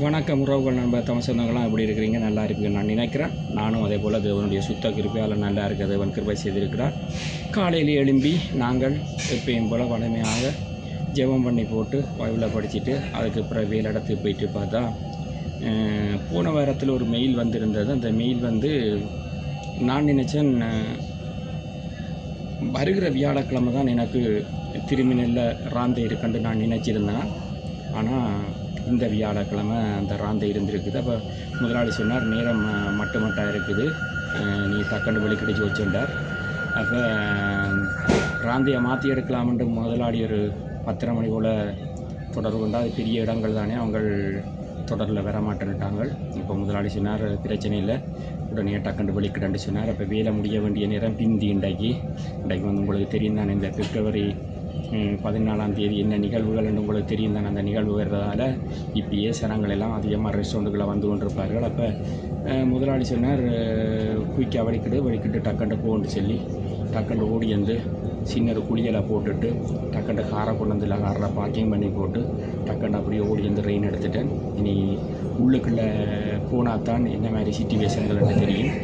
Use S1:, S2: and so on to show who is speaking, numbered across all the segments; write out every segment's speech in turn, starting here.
S1: வணக்கம் உறவுகள் நண்பர் தமிழ் சொந்தங்கள்லாம் எப்படி இருக்கிறீங்க? நல்லா இருக்குன்னு நான் நினைக்கிறேன். நானும் அதே போல் தேவனுடைய சுத்த கிருபையால் நல்லா இருக்க தேவன் கிருபை செய்திருக்கிறார். காலையில் எழும்பி நாங்கள் எப்பயும் போல் வலிமையாக ஜெபம் பண்ணி போட்டு பைபிளை படிச்சுட்டு அதுக்கு பிறகு வேலையிடத்துக்கு போயிட்டு பார்த்தா போன வாரத்தில் ஒரு மெயில் வந்திருந்தது. அந்த மெயில் நான் நினச்சேன் வருகிற வியாழக்கிழமை தான் எனக்கு திரும்பி நல்ல ராந்தை இருக்குன்னு நான் நினச்சிருந்தேன். ஆனால் இந்த வியாழக்கிழமை அந்த ராந்தை இருந்திருக்குது. அப்போ முதலாளி சொன்னார், நேரம் மட்டுமட்டாக இருக்குது, நீ டக்குன்னு வெளிக்கிடிச்சு வச்சுட்டார். அப்போ ராந்தையை மாற்றி எடுக்கலாம்ன்ட்டு முதலாளி ஒரு 10:30 மணி போல் தொடர்பு கொண்டால் அது பெரிய இடங்கள் தானே, அவங்க தொடரில் வர மாட்டேன்ட்டாங்க. இப்போ முதலாளி சொன்னார், பிரச்சனை இல்லை, உடனே டக்குண்டு வெளிக்கிடன்னு சொன்னார். அப்போ வேலை முடிய வேண்டிய நேரம் பிந்தி இன்றைக்கு உங்களுக்கு தெரியும் தான், இந்த பிப்ரவரி 14ஆம் தேதி என்ன நிகழ்வுகள் என்று உங்களுக்கு தெரியும் தான். அந்த நிகழ்வு வர்றதால இப்பயே சனங்கள் எல்லாம் அதிகமாக ரெஸ்டாரண்ட்டுகளை வந்து கொண்டிருப்பார்கள். அப்போ முதலாளி சொன்னார், குயிக்காக வலிக்கிட்டு டக்கண்டு போன்னு சொல்லி டக்கண்டு ஓடி வந்து சின்ன ஒரு குளியலை போட்டுட்டு டக்கண்டு காரை கொண்டு வந்து இல்லை காரில் பார்க்கிங் பண்ணி போட்டு டக்கண்டு அப்படியே ஓடி வந்து ரெயின் எடுத்துட்டேன். இனி உள்ளுக்குள்ளே போனால் தான் என்ன மாதிரி சிச்சுவேஷன்கள் தெரியும்.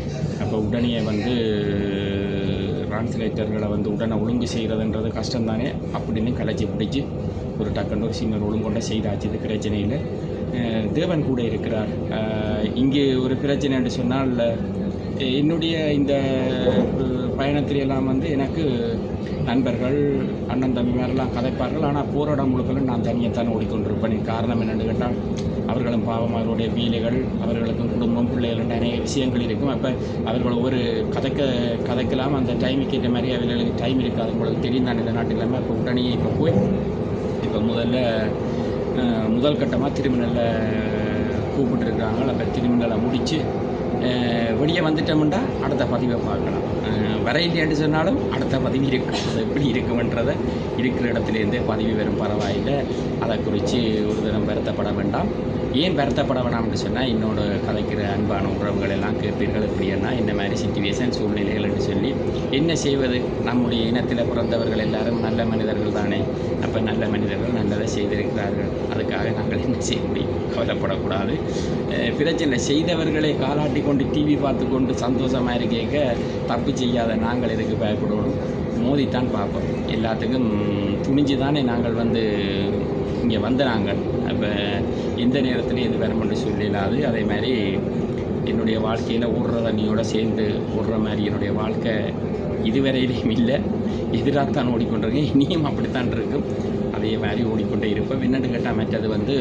S1: அப்போ உடனே டிரான்ஸ்லேட்டர்களை உடனே ஒழுங்கு செய்கிறதுன்றது கஷ்டம்தானே அப்படின்னு கலைச்சி பிடிச்சி ஒரு டக்குன்னு ஒரு சின்ன ஒழுங்கொண்ட செய்தாச்சு. இது பிரச்சனை இல்லை, தேவன் கூட இருக்கிறார். இங்கே ஒரு பிரச்சனை என்று சொன்னால், என்னுடைய இந்த பயணத்திலெல்லாம் எனக்கு நண்பர்கள் அண்ணன் தம்பி மாதிரிலாம் கதைப்பார்கள். ஆனால் போராடம் முழுக்களும் நான் தனியைத்தான் ஓடிக்கொண்டிருப்பேன். காரணம் என்னென்னு கேட்டால், அவர்களும் பாவம், அவர்களுடைய வீலைகள், அவர்களுக்கும் குடும்பம், பிள்ளைகள் அநேக விஷயங்கள் இருக்கும். அப்போ அவர்கள் ஒவ்வொரு கதைக்கலாம், அந்த டைமுக்கு ஏற்ற மாதிரி அவர்களுக்கு டைம் இருக்காது. உங்களுக்கு தெரியும் தான் இந்த நாட்டு இல்லாமல். இப்போ உடனே இப்போ முதல் கட்டமாக திருமணத்தில் கூப்பிட்டுருக்காங்க. அப்போ திருமணலை முடித்து வெளியே வந்துட்டோம்னா அடுத்த பதிவை பார்க்கலாம். வர இல்லையான்னு சொன்னாலும் அடுத்த பதிவு இருக்கும். அது எப்படி இருக்குமென்றதை இருக்கிற இடத்துலேருந்தே பதிவு வரும், பரவாயில்லை. அதை குறித்து ஒரு தினம் வருத்தப்பட வேண்டாம். ஏன் வருத்தப்பட வேண்டாம்னு சொன்னால், என்னோட கதைக்கிற அன்பான உறவுகள் எல்லாம் கேட்பீர்கள். எப்படின்னா என்ன மாதிரி சிச்சுவேஷன் சூழ்நிலைகள் என்று சொல்லி என்ன செய்வது. நம்முடைய இனத்தில் பிறந்தவர்கள் எல்லாரும் நல்ல மனிதர்கள் தானே. அப்போ நல்ல மனிதர்கள் நல்லதை செய்திருக்கிறார்கள், அதுக்காக நாங்கள் என்ன செய்ய முடியும்? கவலைப்படக்கூடாது. பிரச்சனை செய்தவர்களை காலாட்டி கொண்டு டிவி பார்த்து கொண்டு சந்தோஷமாக இருக்க தப்பு செய்யாத நாங்கள் எதுக்கு பயப்படணும்? மோதித்தான் பார்ப்போம். எல்லாத்துக்கும் துணிஞ்சு தானே நாங்கள் இங்கே நாங்கள். அப்போ எந்த நேரத்தில் எது வரமுன்னு சொல்லிடாது. அதே மாதிரி என்னுடைய வாழ்க்கையில் ஓடுற தண்ணியோடு சேர்ந்து ஓடுற மாதிரி என்னுடைய வாழ்க்கை இதுவரையிலையும் இல்லை, எதிராகத்தான் ஓடிக்கொண்டிருக்கேன். இனியும் அப்படித்தான் இருக்கும், அதே மாதிரி ஓடிக்கொண்டே இருப்பேன். என்னென்னு கேட்டால், மற்றது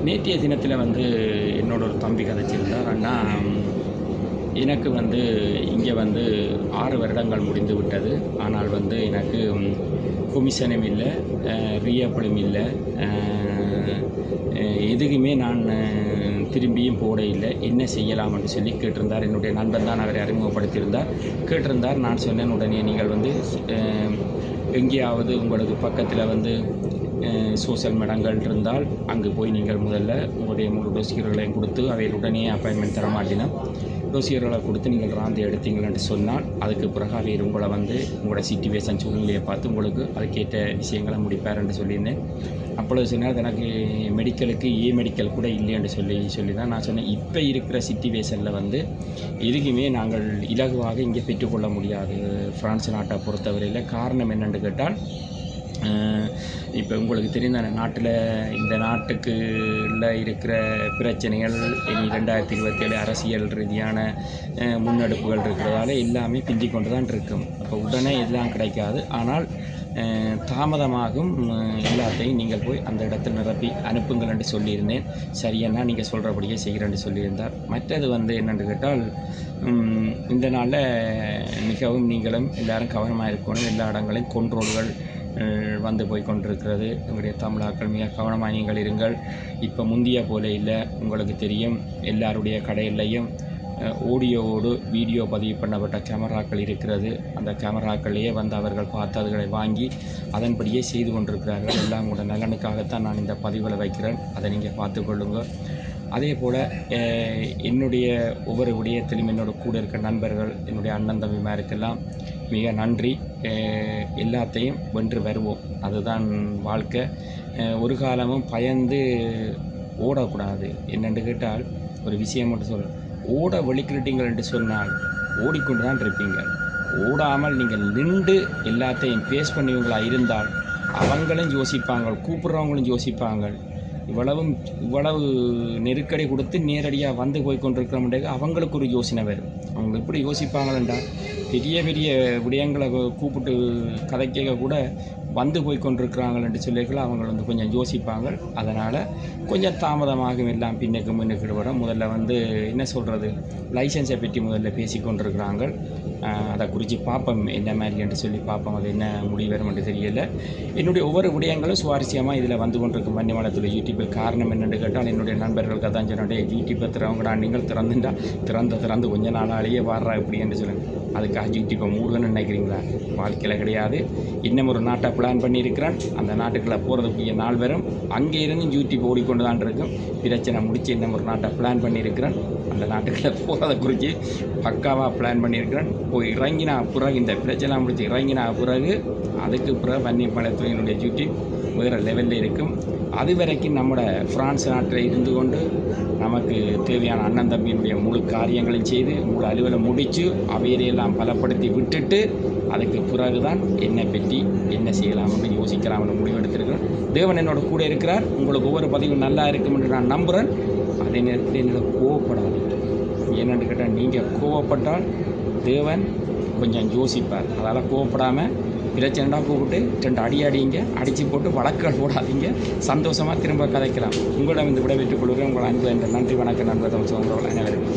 S1: நேற்றைய தினத்தில் என்னோட ஒரு தம்பி கதைச்சிருந்தார். அண்ணா, எனக்கு இங்கே 6 வருடங்கள் முடிந்து விட்டது. ஆனால் எனக்கு கொமிஷனும் இல்லை, ரியப்படும் இல்லை, எதுக்குமே நான் திரும்பியும் போட இல்லை. என்ன செய்யலாம்னு சொல்லி கேட்டிருந்தார். என்னுடைய நண்பன் தான் அவரை அறிமுகப்படுத்தியிருந்தார். கேட்டிருந்தார். நான் சொன்னேன், உடனே நீங்கள் எங்கேயாவது உங்களுக்கு பக்கத்தில் சோசியல் மீடியாங்கள் இருந்தால் அங்கே போய் நீங்கள் முதல்ல உங்களுடைய முழு டோசியர்களையும் கொடுத்து அவையுடனே அப்பாயின்மெண்ட் தர மாட்டினா டோசியர்களை கொடுத்து நீங்கள் ராந்தி எடுத்தீங்கன்னு சொன்னால், அதுக்கு பிறகு அவையில் உங்களை உங்களோட சிச்சுவேஷன் சூழ்நிலையை பார்த்து உங்களுக்கு அதுக்கேற்ற விஷயங்களை முடிப்பார்ன்னு சொல்லியிருந்தேன். அப்பொழுது சொன்னால், எனக்கு மெடிக்கலுக்கு மெடிக்கல் கூட இல்லைன்னு சொல்லி தான் நான் சொன்னேன். இப்போ இருக்கிற சிச்சுவேஷனில் எதுக்குமே நாங்கள் இலகுவாக இங்கே பெற்றுக்கொள்ள முடியாது ஃப்ரான்ஸ் நாட்டை பொறுத்தவரையில். காரணம் என்னென்னு கேட்டால், இப்போ உங்களுக்கு தெரிந்த நாட்டில் இந்த நாட்டுக்குள்ள இருக்கிற பிரச்சனைகள், இனி 2027 அரசியல் ரீதியான முன்னெடுப்புகள் இருக்கிறதால எல்லாமே பிந்தி கொண்டு தான் இருக்கும். அப்போ உடனே எல்லாம் கிடைக்காது. ஆனால் தாமதமாகும். எல்லாத்தையும் நீங்கள் போய் அந்த இடத்தில் நிரப்பி அனுப்புங்கள் என்று சொல்லியிருந்தேன். சரியன்னா நீங்கள் சொல்கிறபடியே செய்கிறேன்னு சொல்லியிருந்தார். மற்றது என்னென்னு கேட்டால், இந்த நாளில் மிகவும் நீங்களும் எல்லோரும் கவனமாக இருக்கணும். எல்லா இடங்களையும் கொண்ட்ரோல்கள் போய் கொண்டிருக்கிறது. எங்களுடைய தமிழாக்கள் மிக கவனமாக நீங்கள் இருங்கள். இப்போ முந்திய போல இல்லை. உங்களுக்கு தெரியும், எல்லாருடைய கடையிலையும் ஆடியோவோடு வீடியோ பதிவு பண்ணப்பட்ட கேமராக்கள் இருக்கிறது. அந்த கேமராக்களையே அவர்கள் பார்த்து அதுகளை வாங்கி அதன்படியே செய்து கொண்டிருக்கிறார்கள். எல்லாம் உங்களோட நலனுக்காகத்தான் நான் இந்த பதிவுகளை வைக்கிறேன். அதை நீங்கள் பார்த்து கொள்ளுங்கள். அதே போல் என்னுடைய ஒவ்வொரு விடயத்திலும் என்னோட கூட இருக்கிற நண்பர்கள், என்னுடைய அண்ணன் தம்பிமாருக்கெல்லாம் மிக நன்றி. எல்லாத்தையும் வென்று வருவோம். அதுதான் வாழ்க்கை. ஒரு காலமும் பயந்து ஓடக்கூடாது. என்னென்று கேட்டால் ஒரு விஷயம் மட்டும் சொல்கிறேன், ஓட வெளிக்கிட்டீங்கள் என்று சொன்னால் ஓடிக்கொண்டு தான் இருப்பீங்க. ஓடாமல் நீங்கள் நின்று எல்லாத்தையும் பேஸ் பண்ணிவங்களாக இருந்தால் அவங்களும் யோசிப்பாங்க, கூப்பிட்றவங்களும் யோசிப்பாங்க. இவ்வளவு நெருக்கடி கொடுத்து நேரடியாக வந்து போய் கொண்டிருக்கிறோம்ன்றது அவங்களுக்கு ஒரு யோசனை வரும். அவங்க எப்படி யோசிப்பாங்களா, பெரிய பெரிய விடயங்களை கூப்பிட்டு கதைக்க கூட வந்து போய் கொண்டிருக்கிறாங்கன்னு சொல்லியிருக்கலாம். அவங்க கொஞ்சம் யோசிப்பாங்க. அதனால் கொஞ்சம் தாமதமாகும், எல்லாம் பின்னுக்கு முன்னுக்கு வரும். முதல்ல என்ன சொல்கிறது, லைசன்ஸை பற்றி முதல்ல பேசி கொண்டிருக்கிறாங்க. அதை குறித்து பார்ப்போம் என்ன மாதிரி என்று சொல்லி பார்ப்போம். அது என்ன முடிவு வரும் என்று தெரியல. என்னுடைய ஒவ்வொரு விடயங்களும் சுவாரஸ்யமாக இதில் வந்து கொண்டிருக்கும் மன்னிமலத்தில் யூடியூப்பில். காரணம் என்னென்று கேட்டால் என்னுடைய நண்பர்களுக்கு தான் சொன்னே, யூடியூப்பை திறவங்கடா நீங்கள் திறந்து கொஞ்ச நாளாலேயே வாடுறா இப்படி என்று சொல்லுங்கள். அதுக்காக யூடியூப்பை மூடுவேன்னு நினைக்கிறீங்களா? வாழ்க்கையில் கிடையாது. இன்னும் ஒரு நாட்டை பிளான் பண்ணியிருக்கிறேன். அந்த நாட்டுக்குள்ளே போகிறதுக்குரிய நாள் வரும். அங்கே இருந்து யூடியூப் ஓடிக்கொண்டு தான் இருக்கும். பிரச்சனை முடித்து இன்னும் ஒரு நாட்டை பிளான் பண்ணியிருக்கிறேன். அந்த நாட்டுக்குள்ளே போகிறத குறித்து பக்காவாக பிளான் பண்ணியிருக்கிறேன். போய் இறங்கினா பிறகு, இந்த பிரச்சனை முடித்து இறங்கினா பிறகு, அதுக்கு பிறகு வன்னியம்பாளையத்தினுடைய யூடியூப் வேறு லெவலில் இருக்கும். அது வரைக்கும் நம்மளோட ஃப்ரான்ஸ் நாட்டில் இருந்து கொண்டு நமக்கு தேவையான அண்ணன் தம்பியினுடைய முழு காரியங்களையும் செய்து முழு அலுவலை முடித்து அவையெல்லாம் பலப்படுத்தி விட்டுட்டு அதுக்கு பிறகு தான் என்னை பற்றி என்ன செய்யலாம்னு யோசிக்கலாம்னு முடிவெடுத்திருக்கிறேன். தேவன் என்னோட கூட இருக்கிறார். உங்களுக்கு ஒவ்வொரு பதிவும் நல்லா இருக்கும் என்று நான் நம்புகிறேன். அதே நேரத்தில் என்னோட கோவப்படாது. என்னென்னு கேட்டால், நீங்கள் கோவப்பட்டால் தேவன் கொஞ்சம் யோசிப்பார். அதனால் கோவப்படாமல் பிரச்சனைனா கூப்பிட்டு 2 அடிங்க, அடித்து போட்டு வழக்குகள் போடாதீங்க. சந்தோஷமாக திரும்ப கதைக்கலாம். உங்களிடம் இந்த விடைபெற்றுக் கொள்கிறேன். உங்கள் அன்பு என்ற நன்றி, வணக்கம் நண்பர். உங்களோட அனைவருக்கும்